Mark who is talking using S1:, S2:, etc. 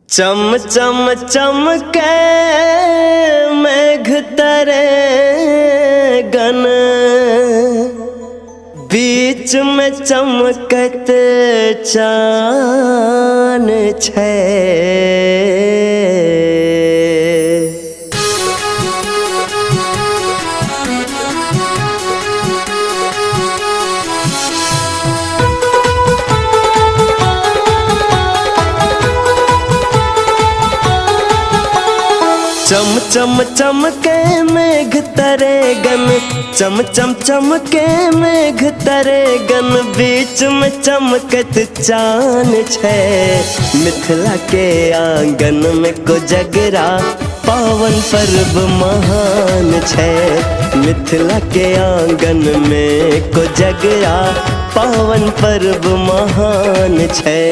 S1: चम चम चमके मेघ तरे गन, बीच में चमकत चान छै। चम चम चमके मेघ तरे गन, चम चम चमके मेघ तरे गन, बीच में चमकत चान छै। मिथिला के आंगन में कोजगरा पावन पर्व महान छै। मिथिला के आंगन में कोजगरा पावन पर्व महान छै।